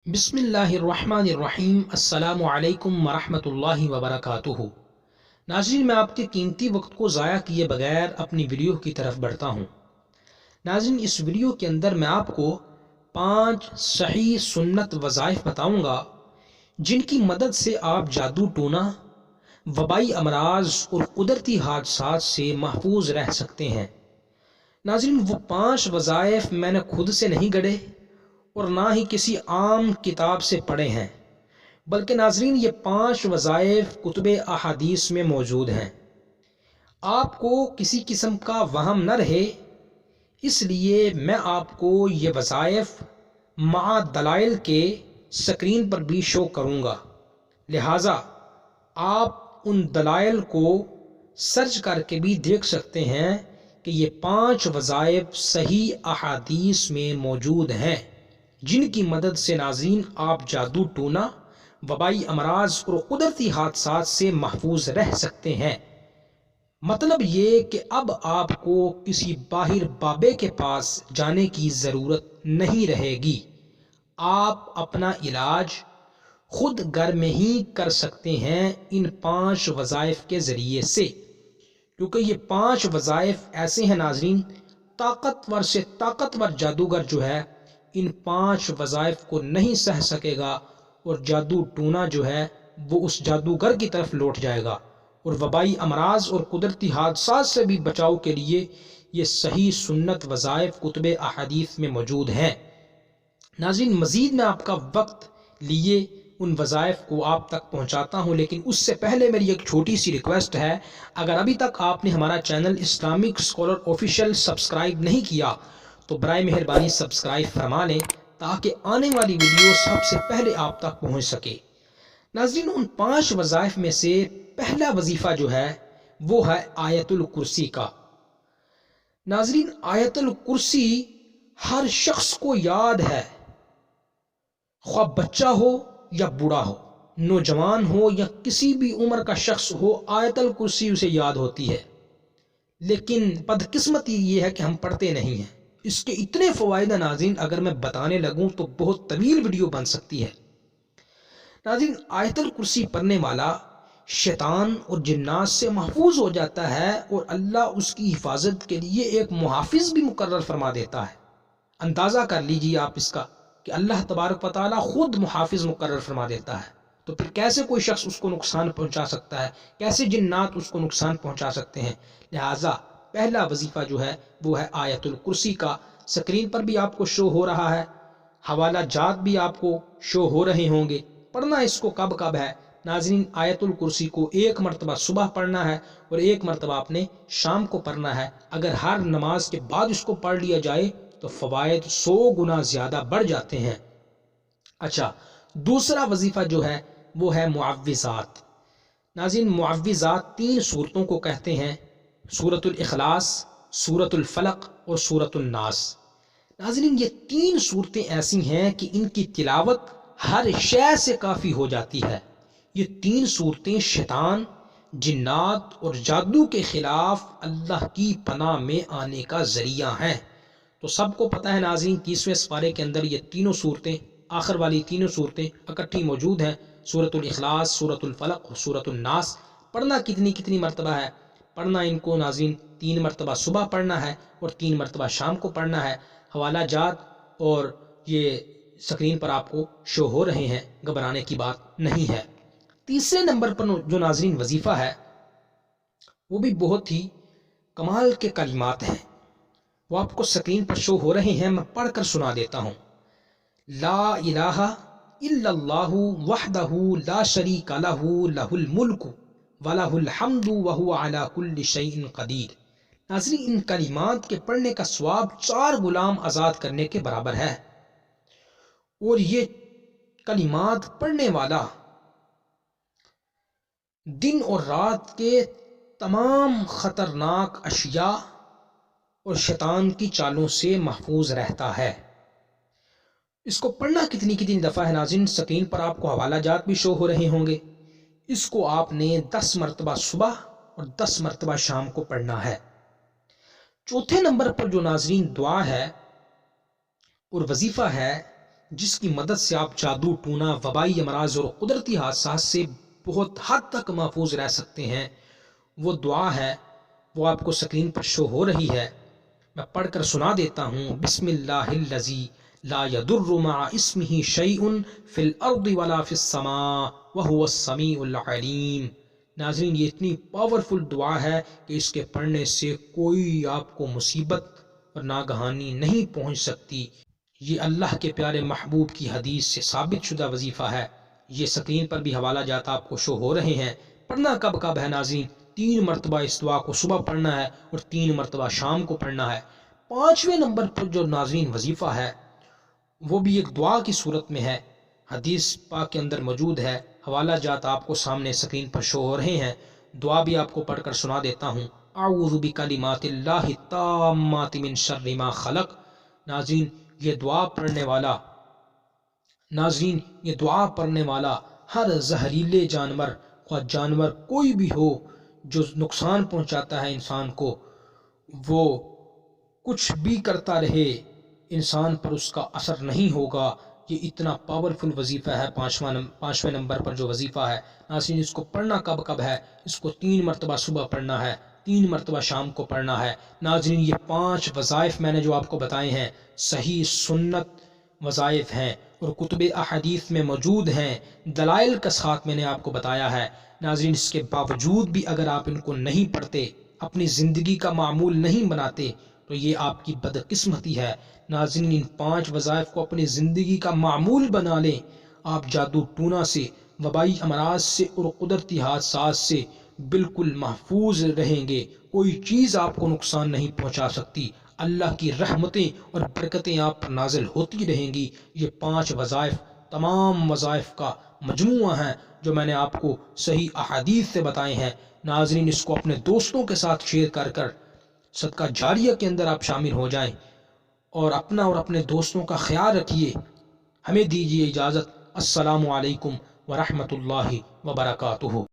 बिस्मिल्लाहिर्रहमानिर्रहीम। अस्सलामु अलैकुम वरहमतुल्लाहि वबरकातुहू। नाज़रीन, मैं आपके कीमती वक्त को ज़ाया किए बगैर अपनी वीडियो की तरफ बढ़ता हूँ। नाज़रीन, इस वीडियो के अंदर मैं आपको 5 सही सुन्नत वज़ाइफ बताऊँगा जिनकी मदद से आप जादू टोना, वबाई अमराज और कुदरती हादसात से महफूज रह सकते हैं। नाज़रीन, वो 5 वज़ाइफ मैंने खुद से नहीं गढ़े और ना ही किसी आम किताब से पढ़े हैं, बल्कि नाज़रीन ये 5 वज़ाइफ कुतुबे अहादीस में मौजूद हैं। आपको किसी किस्म का वहम न रहे, इसलिए मैं आपको ये वज़ाइफ मा दलाइल के स्क्रीन पर भी शो करूँगा। लिहाजा आप उन दलाइल को सर्च करके भी देख सकते हैं कि ये 5 वज़ाइफ सही अहादीस में मौजूद हैं, जिनकी मदद से नाज़रीन आप जादू टोना, वबाई अमराज और कुदरती हादसात से महफूज रह सकते हैं। मतलब ये कि अब आपको किसी बाहिर बाबे के पास जाने की ज़रूरत नहीं रहेगी। आप अपना इलाज खुद घर में ही कर सकते हैं इन 5 वज़ाइफ के ज़रिए से, क्योंकि ये 5 वज़ाइफ ऐसे हैं नाज़रीन, ताकतवर से ताकतवर जादूगर जो है इन 5 वज़ाइफ को नहीं सह सकेगा और जादू टूना जो है वो उस जादूगर की तरफ लौट जाएगा। और वबाई अमराज और कुदरती हादसात से भी बचाव के लिए ये सही सुन्नत वज़ाइफ कुतुबे अहादीस में मौजूद हैं। नाज़रीन, मज़ीद मैं आपका वक्त लिए उन वज़ाइफ को आप तक पहुंचाता हूं, लेकिन उससे पहले मेरी एक छोटी सी रिक्वेस्ट है। अगर अभी तक आपने हमारा channel Islamic scholar official subscribe नहीं किया तो बराए मेहरबानी सब्सक्राइब फरमा लें, ताकि आने वाली वीडियो सबसे पहले आप तक पहुंच सके। नाज़रीन, उन 5 वज़ाइफ में से पहला वजीफ़ा जो है वो है आयतुल कुर्सी का। नाज़रीन, आयतुल कुर्सी हर शख्स को याद है, ख्वाह बच्चा हो या बूढ़ा हो, नौजवान हो या किसी भी उम्र का शख्स हो, आयतुल कुर्सी उसे याद होती है। लेकिन बदकिस्मती ये है कि हम पढ़ते नहीं हैं। इसके इतने फ़वाइद नाज़रीन अगर मैं बताने लगूं तो बहुत तवील वीडियो बन सकती है। नाज़रीन, आयतुल कुर्सी पढ़ने वाला शैतान और जिन्नात से महफूज हो जाता है और अल्लाह उसकी हिफाजत के लिए एक मुहाफिज भी मुकर्रर फरमा देता है। अंदाज़ा कर लीजिए आप इसका कि अल्लाह तबारक व तआला खुद मुहाफिज मुकर्रर फरमा देता है, तो फिर कैसे कोई शख्स उसको नुकसान पहुंचा सकता है, कैसे जिन्नात उसको नुकसान पहुंचा सकते हैं। लिहाजा पहला वजीफ़ा जो है वो है आयतुल कुर्सी का। स्क्रीन पर भी आपको शो हो रहा है, हवाला जात भी आपको शो हो रहे होंगे। पढ़ना इसको कब कब है नाज़रीन, आयतुल कुर्सी को 1 मरतबा सुबह पढ़ना है और 1 मरतबा आपने शाम को पढ़ना है। अगर हर नमाज के बाद इसको पढ़ लिया जाए तो फ़वाइद 100 गुना ज़्यादा बढ़ जाते हैं। अच्छा, दूसरा वजीफ़ा जो है वो है मुअव्विज़ात। नाज़रीन, मुअव्विज़ात 3 सूरतों को कहते हैं, सूरतुल इखलास, सूरतुल फलक और सूरतुल नास। नाज़रीन, ये 3 सूरतें ऐसी हैं कि इनकी तिलावत हर शय से काफ़ी हो जाती है। ये 3 सूरतें शैतान, जिन्नात और जादू के खिलाफ अल्लाह की पनाह में आने का ज़रिया हैं। तो सबको पता है नाज़रीन, 30वें पारे के अंदर ये तीनों सूरतें, आखिर वाली तीनों सूरतें इकट्ठी मौजूद हैं, सूरतुल इखलास, सूरतुल फलक और सूरतुल नास। पढ़ना कितनी मरतबा है? पढ़ना इनको नाज़रीन 3 मरतबा सुबह पढ़ना है और 3 मरतबा शाम को पढ़ना है। हवाला जात और ये स्क्रीन पर आपको शो हो रहे हैं, घबराने की बात नहीं है। तीसरे नंबर पर जो नाज़रीन वजीफ़ा है वो भी बहुत ही कमाल के कलिमात हैं, वो आपको स्क्रीन पर शो हो रहे हैं, मैं पढ़कर सुना देता हूँ। ला इलाहा इल्लल्लाहु वहदहु ला शरीका लहु लहुल मुल्कु व लहुल हम्दु व हुवा अला कुल्लि शैइन क़दीर। नाज़रीन, इन कलिमात के पढ़ने का सवाब 4 गुलाम आज़ाद करने के बराबर है और ये कलिमात पढ़ने वाला दिन और रात के तमाम ख़तरनाक अशिया और शैतान की चालों से महफूज रहता है। इसको पढ़ना कितनी दफ़ा है नाज़रीन, स्क्रीन पर आपको हवाला जात भी शो हो रहे होंगे। इसको आपने 10 मरतबा सुबह और 10 मरतबा शाम को पढ़ना है। चौथे नंबर पर जो नाज़रीन दुआ है और वजीफ़ा है جس کی مدد سے آپ جادو ٹونا، وبائی امراض اور قدرتی حادثات سے بہت حد تک محفوظ رہ سکتے ہیں، وہ دعا ہے، وہ آپ کو سکرین پر شو ہو رہی ہے، میں پڑھ کر سنا دیتا ہوں۔ بسم اللہ الذی لا یضر مع اسمہ شیء فی الارض ولا فی السماء وہو السمیع العلیم۔ ناظرین، یہ اتنی پاورفل دعا ہے کہ اس کے پڑھنے سے کوئی آپ کو مصیبت اور ناگہانی نہیں پہنچ سکتی۔ یہ اللہ کے پیارے محبوب کی حدیث سے ثابت شدہ وظیفہ ہے۔ یہ سکرین پر بھی حوالہ جات آپ کو شو ہو رہے ہیں۔ پڑھنا کب کب ہے ناظرین؟ 3 مرتبہ اس دعا کو صبح پڑھنا ہے اور 3 مرتبہ شام کو پڑھنا ہے۔ 5ویں نمبر پر جو ناظرین وظیفہ ہے وہ بھی ایک دعا کی صورت میں ہے، حدیث پاک کے اندر موجود ہے، حوالہ جات آپ کو سامنے سکرین پر شو ہو رہے ہیں۔ دعا بھی آپ کو پڑھ کر سنا دیتا ہوں۔ اعوذ بکلمات اللہ التامات من شر ما خلق۔ ناظرین، یہ دعا پڑھنے والا ہر زہریلے جانور، خواہ جانور کوئی بھی ہو جو نقصان پہنچاتا ہے انسان کو، وہ کچھ بھی کرتا رہے، انسان پر اس کا اثر نہیں ہوگا۔ یہ اتنا پاورفل وظیفہ ہے۔ 5ویں نمبر پر جو وظیفہ ہے ناظرین، اس کو پڑھنا کب کب ہے؟ اس کو 3 مرتبہ صبح پڑھنا ہے، 3 مرتبہ شام کو پڑھنا ہے۔ ناظرین، یہ 5 وظائف میں نے جو آپ کو بتائے ہیں صحیح سنت وظائف ہیں اور کتب احادیث میں موجود ہیں، دلائل کے ساتھ میں نے آپ کو بتایا ہے۔ ناظرین، اس کے باوجود بھی اگر آپ ان کو نہیں پڑھتے، اپنی زندگی کا معمول نہیں بناتے، تو یہ آپ کی بدقسمتی ہے۔ ناظرین، ان 5 وظائف کو اپنی زندگی کا معمول بنا لیں، آپ جادو ٹونا سے، وبائی امراض سے اور قدرتی حادثات سے بالکل محفوظ رہیں گے۔ کوئی چیز آپ کو نقصان نہیں پہنچا سکتی۔ اللہ کی رحمتیں اور برکتیں آپ پر نازل ہوتی رہیں گی۔ یہ 5 وظائف تمام وظائف کا مجموعہ ہیں جو میں نے آپ کو صحیح احادیث سے بتائے ہیں۔ ناظرین، اس کو اپنے دوستوں کے ساتھ شیئر کر صدقہ جاریہ کے اندر آپ شامل ہو جائیں اور اپنا اور اپنے دوستوں کا خیال رکھیے۔ ہمیں دیجیے اجازت۔ السلام علیکم ورحمۃ اللہ وبرکاتہ۔